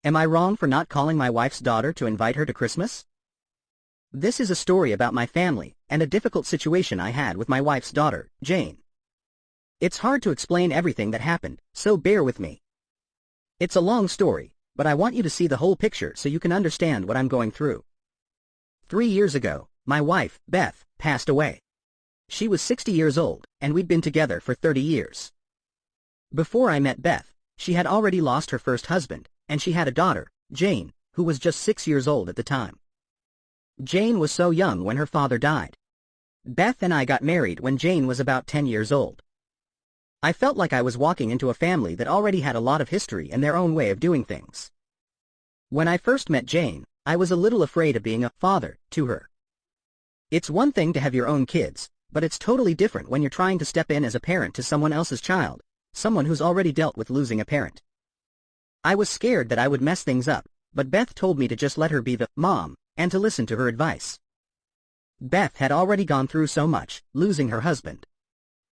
Am I wrong for not calling my wife's daughter to invite her to Christmas? This is a story about my family and a difficult situation I had with my wife's daughter, Jane. It's hard to explain everything that happened, so bear with me. It's a long story, but I want you to see the whole picture so you can understand what I'm going through. 3 years ago, my wife, Beth, passed away. She was 60 years old, and we'd been together for 30 years. Before I met Beth, she had already lost her first husband, and she had a daughter, Jane, who was just 6 years old at the time. Jane was so young when her father died. Beth and I got married when Jane was about 10 years old. I felt like I was walking into a family that already had a lot of history and their own way of doing things. When I first met Jane, I was a little afraid of being a father to her. It's one thing to have your own kids, but it's totally different when you're trying to step in as a parent to someone else's child, someone who's already dealt with losing a parent. I was scared that I would mess things up, but Beth told me to just let her be the mom, and to listen to her advice. Beth had already gone through so much, losing her husband.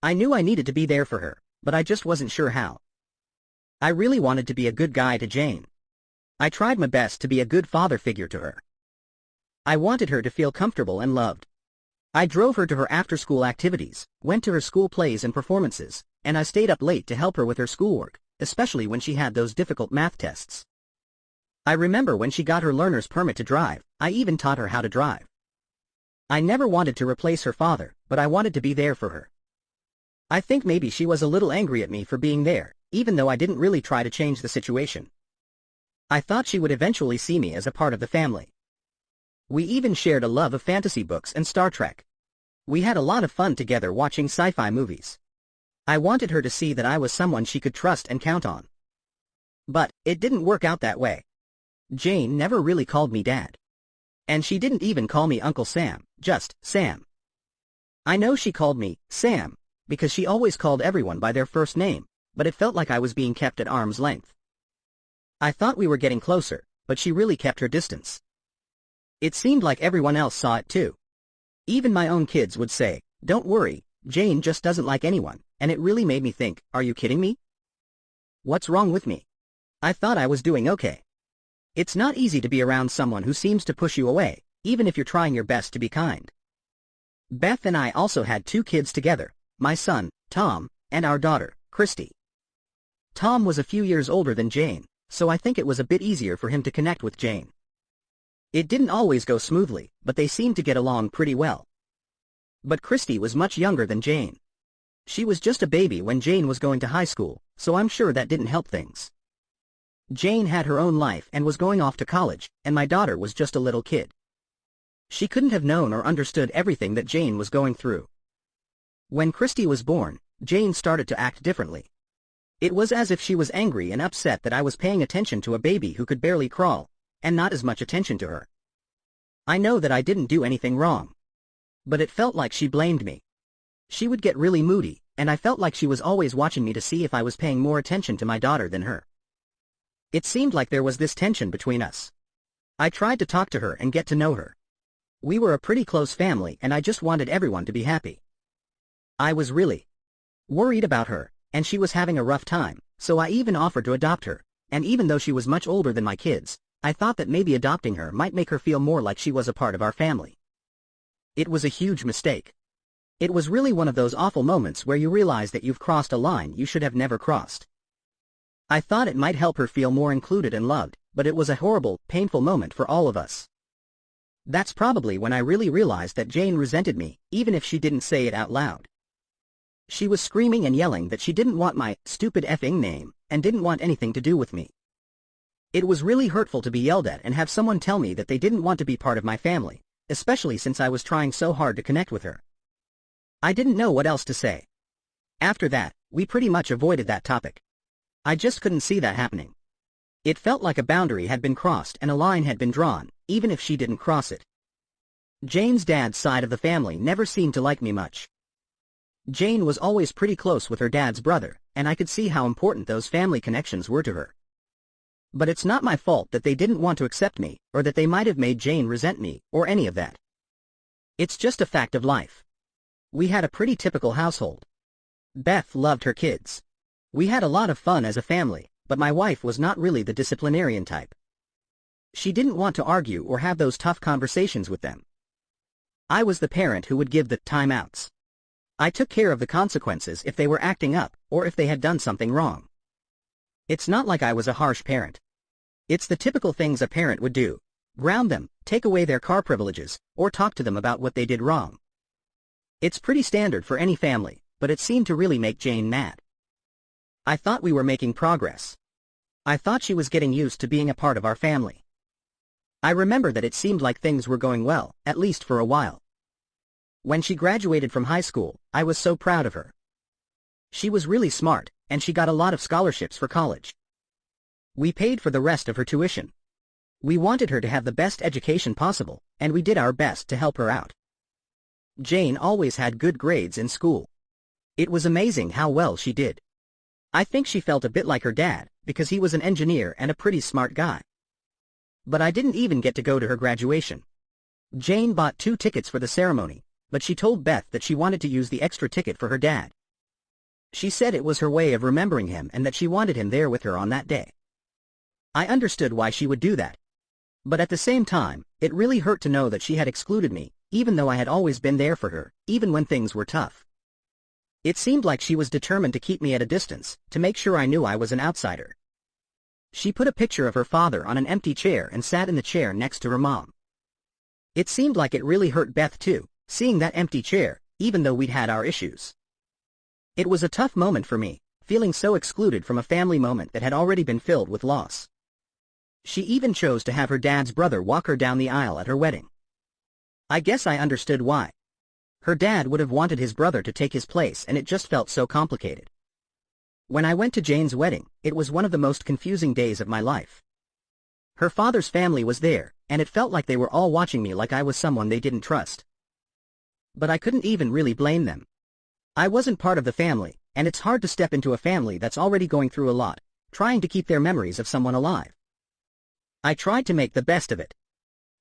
I knew I needed to be there for her, but I just wasn't sure how. I really wanted to be a good guy to Jane. I tried my best to be a good father figure to her. I wanted her to feel comfortable and loved. I drove her to her after-school activities, went to her school plays and performances, and I stayed up late to help her with her schoolwork, especially when she had those difficult math tests. I remember when she got her learner's permit to drive, I even taught her how to drive. I never wanted to replace her father, but I wanted to be there for her. I think maybe she was a little angry at me for being there, even though I didn't really try to change the situation. I thought she would eventually see me as a part of the family. We even shared a love of fantasy books and Star Trek. We had a lot of fun together watching sci-fi movies. I wanted her to see that I was someone she could trust and count on. But it didn't work out that way. Jane never really called me Dad. And she didn't even call me Uncle Sam, just Sam. I know she called me Sam, because she always called everyone by their first name, but it felt like I was being kept at arm's length. I thought we were getting closer, but she really kept her distance. It seemed like everyone else saw it too. Even my own kids would say, "Don't worry, Jane just doesn't like anyone," and it really made me think, are you kidding me? What's wrong with me? I thought I was doing okay. It's not easy to be around someone who seems to push you away, even if you're trying your best to be kind. Beth and I also had 2 kids together, my son, Tom, and our daughter, Christy. Tom was a few years older than Jane, so I think it was a bit easier for him to connect with Jane. It didn't always go smoothly, but they seemed to get along pretty well. But Christy was much younger than Jane. She was just a baby when Jane was going to high school, so I'm sure that didn't help things. Jane had her own life and was going off to college, and my daughter was just a little kid. She couldn't have known or understood everything that Jane was going through. When Christy was born, Jane started to act differently. It was as if she was angry and upset that I was paying attention to a baby who could barely crawl, and not as much attention to her. I know that I didn't do anything wrong. But it felt like she blamed me. She would get really moody, and I felt like she was always watching me to see if I was paying more attention to my daughter than her. It seemed like there was this tension between us. I tried to talk to her and get to know her. We were a pretty close family and I just wanted everyone to be happy. I was really worried about her, and she was having a rough time, so I even offered to adopt her, and even though she was much older than my kids, I thought that maybe adopting her might make her feel more like she was a part of our family. It was a huge mistake. It was really one of those awful moments where you realize that you've crossed a line you should have never crossed. I thought it might help her feel more included and loved, but it was a horrible, painful moment for all of us. That's probably when I really realized that Jane resented me, even if she didn't say it out loud. She was screaming and yelling that she didn't want my stupid effing name, and didn't want anything to do with me. It was really hurtful to be yelled at and have someone tell me that they didn't want to be part of my family, especially since I was trying so hard to connect with her. I didn't know what else to say. After that, we pretty much avoided that topic. I just couldn't see that happening. It felt like a boundary had been crossed and a line had been drawn, even if she didn't cross it. Jane's dad's side of the family never seemed to like me much. Jane was always pretty close with her dad's brother, and I could see how important those family connections were to her. But it's not my fault that they didn't want to accept me, or that they might have made Jane resent me, or any of that. It's just a fact of life. We had a pretty typical household. Beth loved her kids. We had a lot of fun as a family, but my wife was not really the disciplinarian type. She didn't want to argue or have those tough conversations with them. I was the parent who would give the timeouts. I took care of the consequences if they were acting up or if they had done something wrong. It's not like I was a harsh parent. It's the typical things a parent would do: ground them, take away their car privileges, or talk to them about what they did wrong. It's pretty standard for any family, but it seemed to really make Jane mad. I thought we were making progress. I thought she was getting used to being a part of our family. I remember that it seemed like things were going well, at least for a while. When she graduated from high school, I was so proud of her. She was really smart, and she got a lot of scholarships for college. We paid for the rest of her tuition. We wanted her to have the best education possible, and we did our best to help her out. Jane always had good grades in school. It was amazing how well she did. I think she felt a bit like her dad, because he was an engineer and a pretty smart guy. But I didn't even get to go to her graduation. Jane bought 2 tickets for the ceremony, but she told Beth that she wanted to use the extra ticket for her dad. She said it was her way of remembering him and that she wanted him there with her on that day. I understood why she would do that. But at the same time, it really hurt to know that she had excluded me, even though I had always been there for her, even when things were tough. It seemed like she was determined to keep me at a distance, to make sure I knew I was an outsider. She put a picture of her father on an empty chair and sat in the chair next to her mom. It seemed like it really hurt Beth too, seeing that empty chair, even though we'd had our issues. It was a tough moment for me, feeling so excluded from a family moment that had already been filled with loss. She even chose to have her dad's brother walk her down the aisle at her wedding. I guess I understood why. Her dad would have wanted his brother to take his place, and it just felt so complicated. When I went to Jane's wedding, it was one of the most confusing days of my life. Her father's family was there, and it felt like they were all watching me like I was someone they didn't trust. But I couldn't even really blame them. I wasn't part of the family, and it's hard to step into a family that's already going through a lot, trying to keep their memories of someone alive. I tried to make the best of it.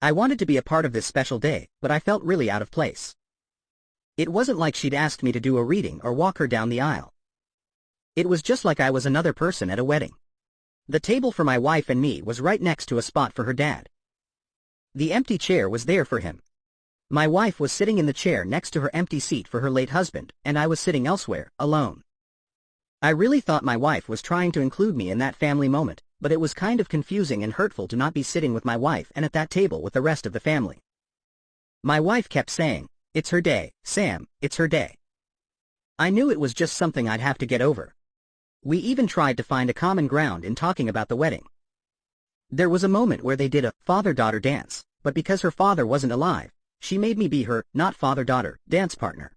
I wanted to be a part of this special day, but I felt really out of place. It wasn't like she'd asked me to do a reading or walk her down the aisle. It was just like I was another person at a wedding. The table for my wife and me was right next to a spot for her dad. The empty chair was there for him. My wife was sitting in the chair next to her empty seat for her late husband, and I was sitting elsewhere, alone. I really thought my wife was trying to include me in that family moment, but it was kind of confusing and hurtful to not be sitting with my wife and at that table with the rest of the family. My wife kept saying, "It's her day, Sam, it's her day." I knew it was just something I'd have to get over. We even tried to find a common ground in talking about the wedding. There was a moment where they did a father-daughter dance, but because her father wasn't alive, she made me be her not father-daughter dance partner.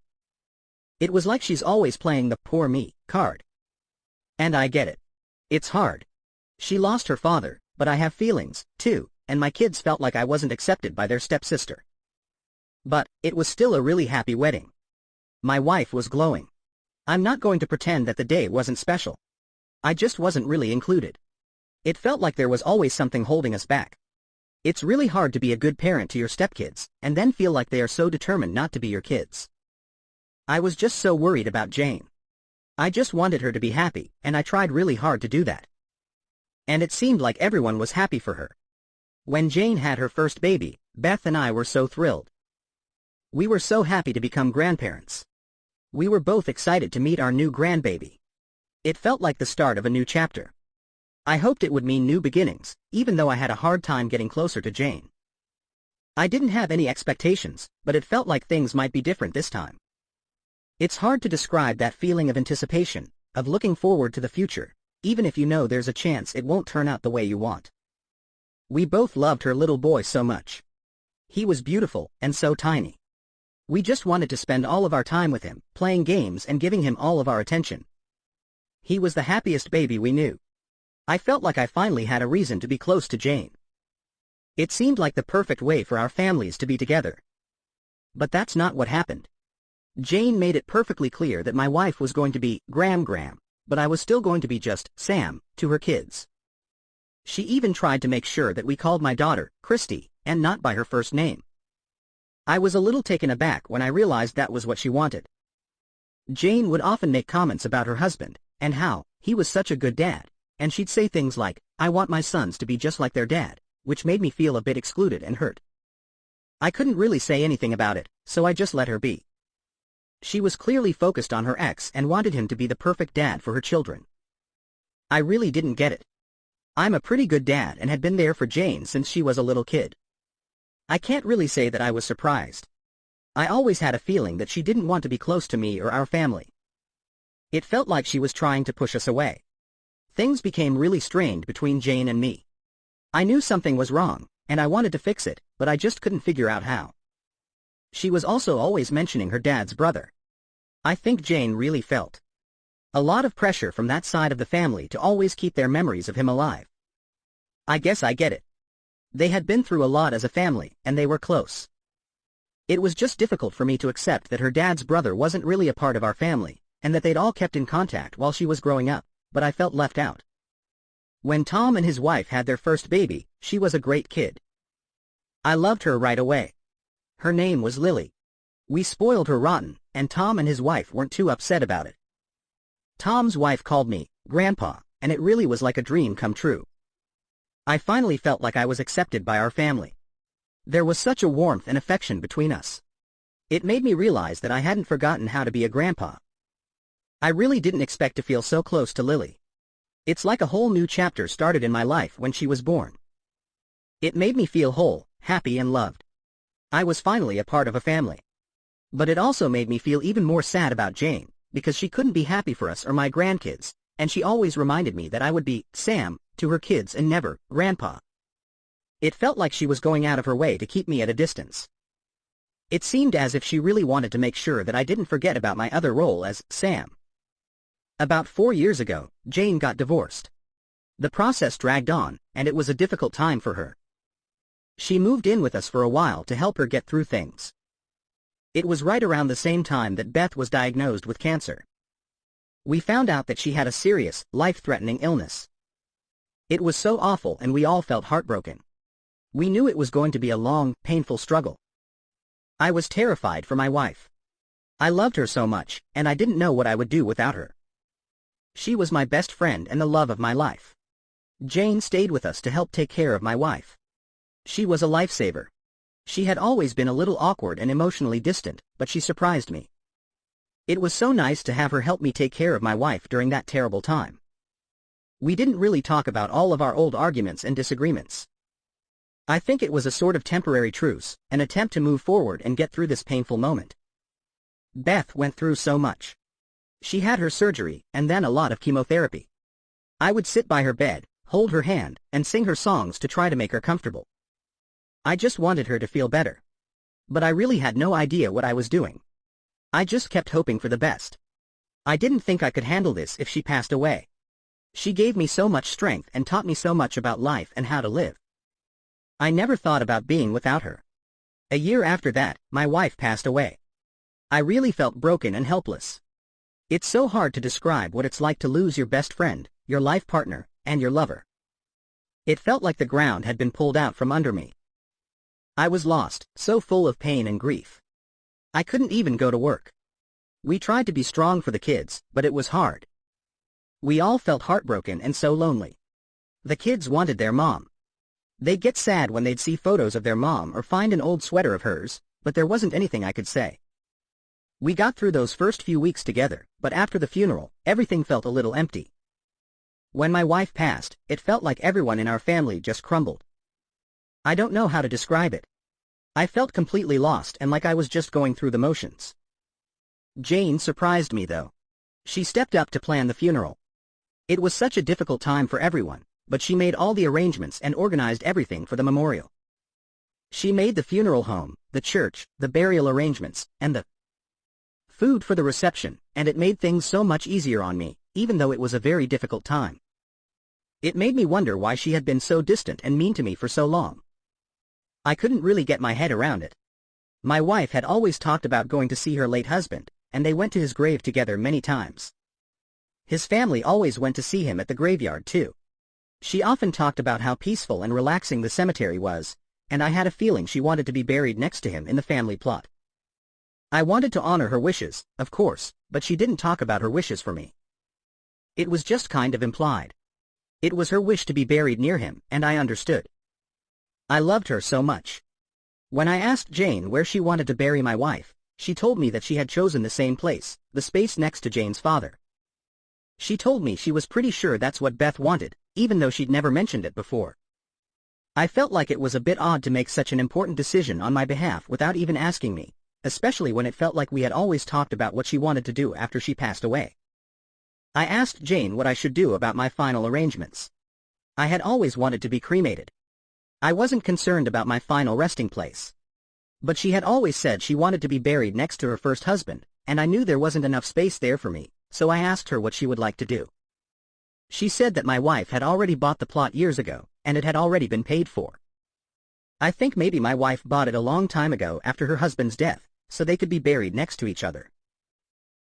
It was like she's always playing the poor me card. And I get it. It's hard. She lost her father, but I have feelings, too, and my kids felt like I wasn't accepted by their stepsister. But it was still a really happy wedding. My wife was glowing. I'm not going to pretend that the day wasn't special. I just wasn't really included. It felt like there was always something holding us back. It's really hard to be a good parent to your stepkids, and then feel like they are so determined not to be your kids. I was just so worried about Jane. I just wanted her to be happy, and I tried really hard to do that. And it seemed like everyone was happy for her. When Jane had her first baby, Beth and I were so thrilled. We were so happy to become grandparents. We were both excited to meet our new grandbaby. It felt like the start of a new chapter. I hoped it would mean new beginnings, even though I had a hard time getting closer to Jane. I didn't have any expectations, but it felt like things might be different this time. It's hard to describe that feeling of anticipation, of looking forward to the future, even if you know there's a chance it won't turn out the way you want. We both loved her little boy so much. He was beautiful and so tiny. We just wanted to spend all of our time with him, playing games and giving him all of our attention. He was the happiest baby we knew. I felt like I finally had a reason to be close to Jane. It seemed like the perfect way for our families to be together. But that's not what happened. Jane made it perfectly clear that my wife was going to be Gram, but I was still going to be just Sam to her kids. She even tried to make sure that we called my daughter Christy, and not by her first name. I was a little taken aback when I realized that was what she wanted. Jane would often make comments about her husband, and how he was such a good dad, and she'd say things like, "I want my sons to be just like their dad," which made me feel a bit excluded and hurt. I couldn't really say anything about it, so I just let her be. She was clearly focused on her ex and wanted him to be the perfect dad for her children. I really didn't get it. I'm a pretty good dad and had been there for Jane since she was a little kid. I can't really say that I was surprised. I always had a feeling that she didn't want to be close to me or our family. It felt like she was trying to push us away. Things became really strained between Jane and me. I knew something was wrong, and I wanted to fix it, but I just couldn't figure out how. She was also always mentioning her dad's brother. I think Jane really felt a lot of pressure from that side of the family to always keep their memories of him alive. I guess I get it. They had been through a lot as a family, and they were close. It was just difficult for me to accept that her dad's brother wasn't really a part of our family, and that they'd all kept in contact while she was growing up, but I felt left out. When Tom and his wife had their first baby, she was a great kid. I loved her right away. Her name was Lily. We spoiled her rotten, and Tom and his wife weren't too upset about it. Tom's wife called me Grandpa, and it really was like a dream come true. I finally felt like I was accepted by our family. There was such a warmth and affection between us. It made me realize that I hadn't forgotten how to be a grandpa. I really didn't expect to feel so close to Lily. It's like a whole new chapter started in my life when she was born. It made me feel whole, happy and loved. I was finally a part of a family. But it also made me feel even more sad about Jane, because she couldn't be happy for us or my grandkids, and she always reminded me that I would be Sam to her kids and never Grandpa. It felt like she was going out of her way to keep me at a distance. It seemed as if she really wanted to make sure that I didn't forget about my other role as Sam. About 4 years ago, Jane got divorced. The process dragged on, and it was a difficult time for her. She moved in with us for a while to help her get through things. It was right around the same time that Beth was diagnosed with cancer. We found out that she had a serious, life-threatening illness. It was so awful and we all felt heartbroken. We knew it was going to be a long, painful struggle. I was terrified for my wife. I loved her so much, and I didn't know what I would do without her. She was my best friend and the love of my life. Jane stayed with us to help take care of my wife. She was a lifesaver. She had always been a little awkward and emotionally distant, but she surprised me. It was so nice to have her help me take care of my wife during that terrible time. We didn't really talk about all of our old arguments and disagreements. I think it was a sort of temporary truce, an attempt to move forward and get through this painful moment. Beth went through so much. She had her surgery, and then a lot of chemotherapy. I would sit by her bed, hold her hand, and sing her songs to try to make her comfortable. I just wanted her to feel better. But I really had no idea what I was doing. I just kept hoping for the best. I didn't think I could handle this if she passed away. She gave me so much strength and taught me so much about life and how to live. I never thought about being without her. A year after that, my wife passed away. I really felt broken and helpless. It's so hard to describe what it's like to lose your best friend, your life partner, and your lover. It felt like the ground had been pulled out from under me. I was lost, so full of pain and grief. I couldn't even go to work. We tried to be strong for the kids, but it was hard. We all felt heartbroken and so lonely. The kids wanted their mom. They'd get sad when they'd see photos of their mom or find an old sweater of hers, but there wasn't anything I could say. We got through those first few weeks together, but after the funeral, everything felt a little empty. When my wife passed, it felt like everyone in our family just crumbled. I don't know how to describe it. I felt completely lost and like I was just going through the motions. Jane surprised me though. She stepped up to plan the funeral. It was such a difficult time for everyone, but she made all the arrangements and organized everything for the memorial. She made the funeral home, the church, the burial arrangements, and the food for the reception, and it made things so much easier on me, even though it was a very difficult time. It made me wonder why she had been so distant and mean to me for so long. I couldn't really get my head around it. My wife had always talked about going to see her late husband, and they went to his grave together many times. His family always went to see him at the graveyard too. She often talked about how peaceful and relaxing the cemetery was, and I had a feeling she wanted to be buried next to him in the family plot. I wanted to honor her wishes, of course, but she didn't talk about her wishes for me. It was just kind of implied. It was her wish to be buried near him, and I understood. I loved her so much. When I asked Jane where she wanted to bury my wife, she told me that she had chosen the same place, the space next to Jane's father. She told me she was pretty sure that's what Beth wanted, even though she'd never mentioned it before. I felt like it was a bit odd to make such an important decision on my behalf without even asking me, especially when it felt like we had always talked about what she wanted to do after she passed away. I asked Jane what I should do about my final arrangements. I had always wanted to be cremated. I wasn't concerned about my final resting place. But she had always said she wanted to be buried next to her first husband, and I knew there wasn't enough space there for me, so I asked her what she would like to do. She said that my wife had already bought the plot years ago, and it had already been paid for. I think maybe my wife bought it a long time ago after her husband's death, so they could be buried next to each other.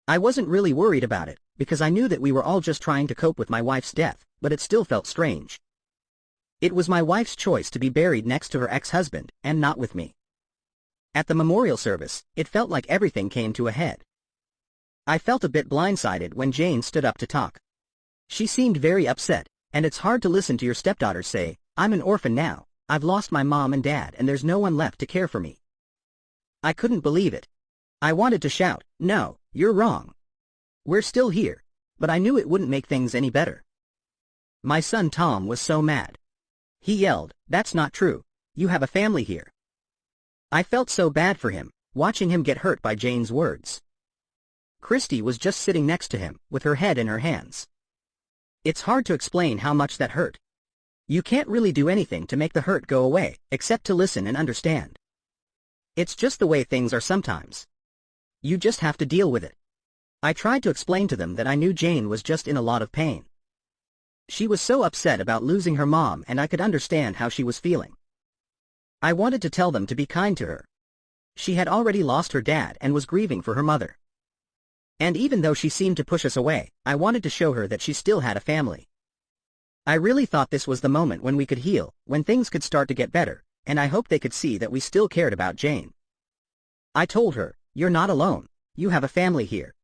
I wasn't really worried about it, because I knew that we were all just trying to cope with my wife's death, but it still felt strange. It was my wife's choice to be buried next to her ex-husband, and not with me. At the memorial service, it felt like everything came to a head. I felt a bit blindsided when Jane stood up to talk. She seemed very upset, and it's hard to listen to your stepdaughter say, "I'm an orphan now, I've lost my mom and dad and there's no one left to care for me." I couldn't believe it. I wanted to shout, "No, you're wrong. We're still here," but I knew it wouldn't make things any better. My son Tom was so mad. He yelled, "That's not true. You have a family here." I felt so bad for him, watching him get hurt by Jane's words. Christy was just sitting next to him, with her head in her hands. It's hard to explain how much that hurt. You can't really do anything to make the hurt go away, except to listen and understand. It's just the way things are sometimes. You just have to deal with it. I tried to explain to them that I knew Jane was just in a lot of pain. She was so upset about losing her mom, and I could understand how she was feeling. I wanted to tell them to be kind to her. She had already lost her dad and was grieving for her mother. And even though she seemed to push us away, I wanted to show her that she still had a family. I really thought this was the moment when we could heal, when things could start to get better, and I hoped they could see that we still cared about Jane. I told her, "You're not alone. You have a family here.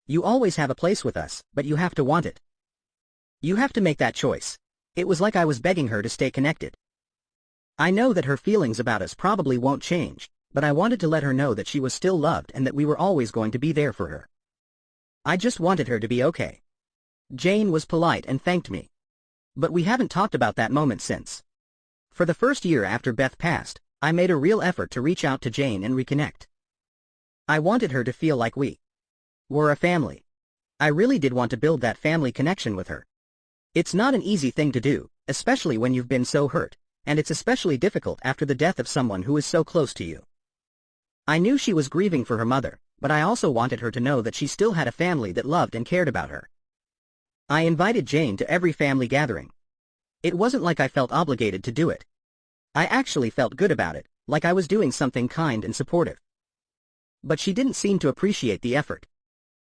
You always have a place with us, but you have to want it. You have to make that choice." It was like I was begging her to stay connected. I know that her feelings about us probably won't change, but I wanted to let her know that she was still loved and that we were always going to be there for her. I just wanted her to be okay. Jane was polite and thanked me. But we haven't talked about that moment since. For the first year after Beth passed, I made a real effort to reach out to Jane and reconnect. I wanted her to feel like we were a family. I really did want to build that family connection with her. It's not an easy thing to do, especially when you've been so hurt, and it's especially difficult after the death of someone who is so close to you. I knew she was grieving for her mother, but I also wanted her to know that she still had a family that loved and cared about her. I invited Jane to every family gathering. It wasn't like I felt obligated to do it. I actually felt good about it, like I was doing something kind and supportive. But she didn't seem to appreciate the effort.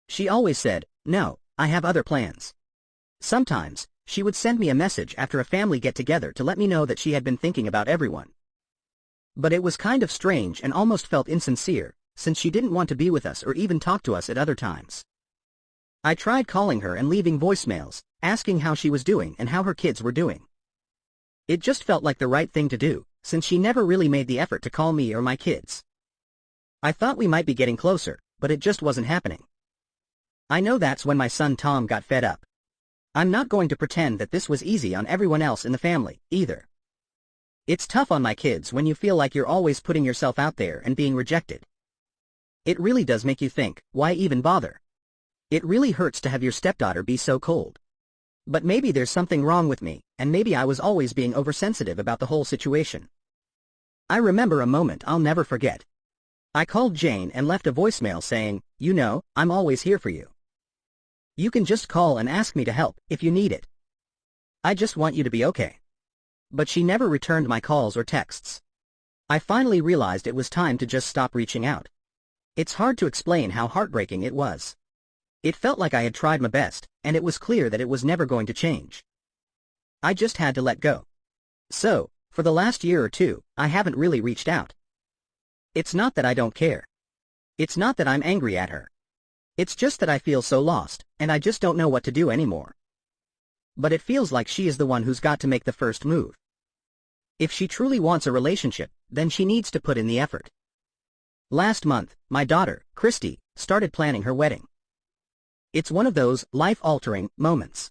She always said, "No, I have other plans." Sometimes, she would send me a message after a family get-together to let me know that she had been thinking about everyone. But it was kind of strange and almost felt insincere, since she didn't want to be with us or even talk to us at other times. I tried calling her and leaving voicemails, asking how she was doing and how her kids were doing. It just felt like the right thing to do, since she never really made the effort to call me or my kids. I thought we might be getting closer, but it just wasn't happening. I know that's when my son Tom got fed up. I'm not going to pretend that this was easy on everyone else in the family, either. It's tough on my kids when you feel like you're always putting yourself out there and being rejected. It really does make you think, why even bother? It really hurts to have your stepdaughter be so cold. But maybe there's something wrong with me, and maybe I was always being oversensitive about the whole situation. I remember a moment I'll never forget. I called Jane and left a voicemail saying, "You know, I'm always here for you. You can just call and ask me to help, if you need it. I just want you to be okay." But she never returned my calls or texts. I finally realized it was time to just stop reaching out. It's hard to explain how heartbreaking it was. It felt like I had tried my best, and it was clear that it was never going to change. I just had to let go. So, for the last year or two, I haven't really reached out. It's not that I don't care. It's not that I'm angry at her. It's just that I feel so lost, and I just don't know what to do anymore. But it feels like she is the one who's got to make the first move. If she truly wants a relationship, then she needs to put in the effort. Last month, my daughter, Christy, started planning her wedding. It's one of those life-altering moments.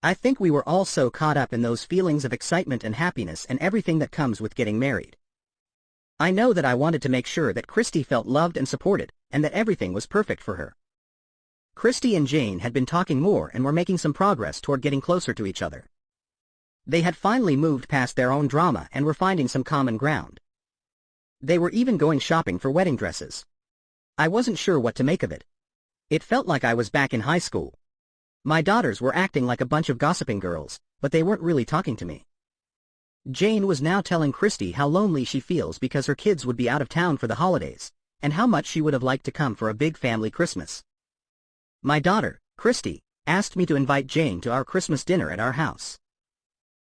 I think we were all so caught up in those feelings of excitement and happiness and everything that comes with getting married. I know that I wanted to make sure that Christy felt loved and supported, and that everything was perfect for her. Christy and Jane had been talking more and were making some progress toward getting closer to each other. They had finally moved past their own drama and were finding some common ground. They were even going shopping for wedding dresses. I wasn't sure what to make of it. It felt like I was back in high school. My daughters were acting like a bunch of gossiping girls, but they weren't really talking to me. Jane was now telling Christy how lonely she feels because her kids would be out of town for the holidays, and how much she would have liked to come for a big family Christmas. My daughter, Christy, asked me to invite Jane to our Christmas dinner at our house.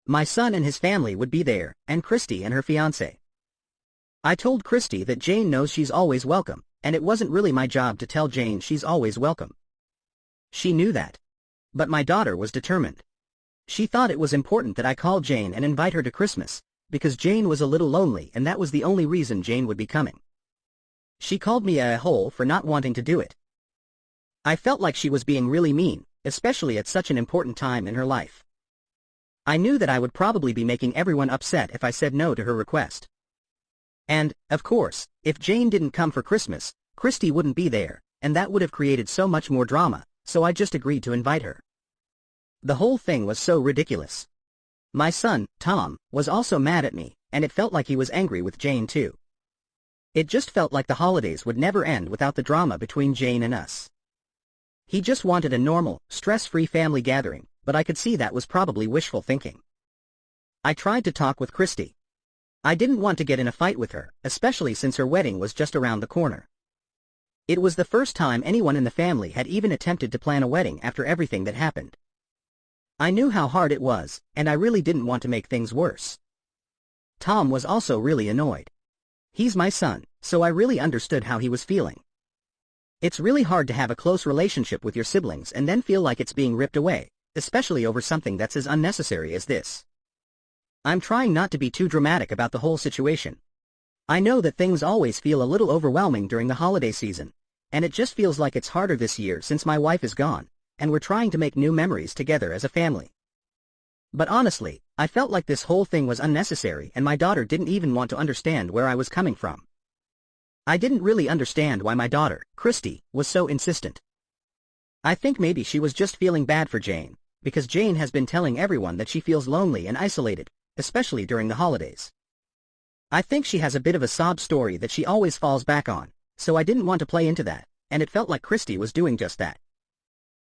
My son and his family would be there, and Christy and her fiancé. I told Christy that Jane knows she's always welcome, and it wasn't really my job to tell Jane she's always welcome. She knew that. But my daughter was determined. She thought it was important that I call Jane and invite her to Christmas, because Jane was a little lonely and that was the only reason Jane would be coming. She called me a hole for not wanting to do it. I felt like she was being really mean, especially at such an important time in her life. I knew that I would probably be making everyone upset if I said no to her request. And, of course, if Jane didn't come for Christmas, Christy wouldn't be there, and that would have created so much more drama, so I just agreed to invite her. The whole thing was so ridiculous. My son, Tom, was also mad at me, and it felt like he was angry with Jane too. It just felt like the holidays would never end without the drama between Jane and us. He just wanted a normal, stress-free family gathering, but I could see that was probably wishful thinking. I tried to talk with Christy. I didn't want to get in a fight with her, especially since her wedding was just around the corner. It was the first time anyone in the family had even attempted to plan a wedding after everything that happened. I knew how hard it was, and I really didn't want to make things worse. Tom was also really annoyed. He's my son, so I really understood how he was feeling. It's really hard to have a close relationship with your siblings and then feel like it's being ripped away, especially over something that's as unnecessary as this. I'm trying not to be too dramatic about the whole situation. I know that things always feel a little overwhelming during the holiday season, and it just feels like it's harder this year since my wife is gone, and we're trying to make new memories together as a family. But honestly, I felt like this whole thing was unnecessary and my daughter didn't even want to understand where I was coming from. I didn't really understand why my daughter, Christy, was so insistent. I think maybe she was just feeling bad for Jane, because Jane has been telling everyone that she feels lonely and isolated, especially during the holidays. I think she has a bit of a sob story that she always falls back on, so I didn't want to play into that, and it felt like Christy was doing just that.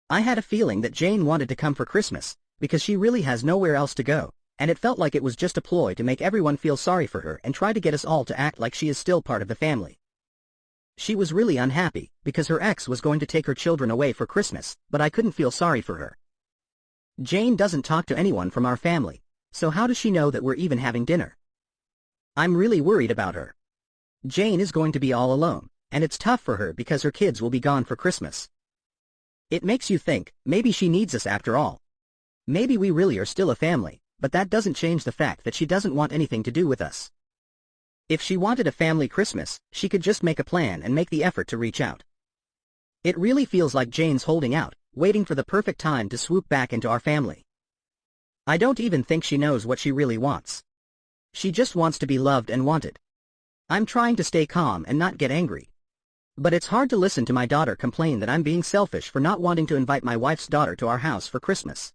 I had a feeling that Jane wanted to come for Christmas, because she really has nowhere else to go, and it felt like it was just a ploy to make everyone feel sorry for her and try to get us all to act like she is still part of the family. She was really unhappy, because her ex was going to take her children away for Christmas, but I couldn't feel sorry for her. Jane doesn't talk to anyone from our family, so how does she know that we're even having dinner? I'm really worried about her. Jane is going to be all alone, and it's tough for her because her kids will be gone for Christmas. It makes you think, maybe she needs us after all. Maybe we really are still a family, but that doesn't change the fact that she doesn't want anything to do with us. If she wanted a family Christmas, she could just make a plan and make the effort to reach out. It really feels like Jane's holding out, waiting for the perfect time to swoop back into our family. I don't even think she knows what she really wants. She just wants to be loved and wanted. I'm trying to stay calm and not get angry. But it's hard to listen to my daughter complain that I'm being selfish for not wanting to invite my wife's daughter to our house for Christmas.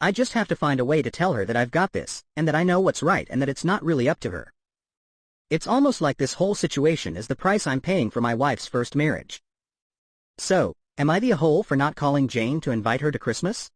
I just have to find a way to tell her that I've got this, and that I know what's right and that it's not really up to her. It's almost like this whole situation is the price I'm paying for my wife's first marriage. So, am I the a-hole for not calling Jane to invite her to Christmas?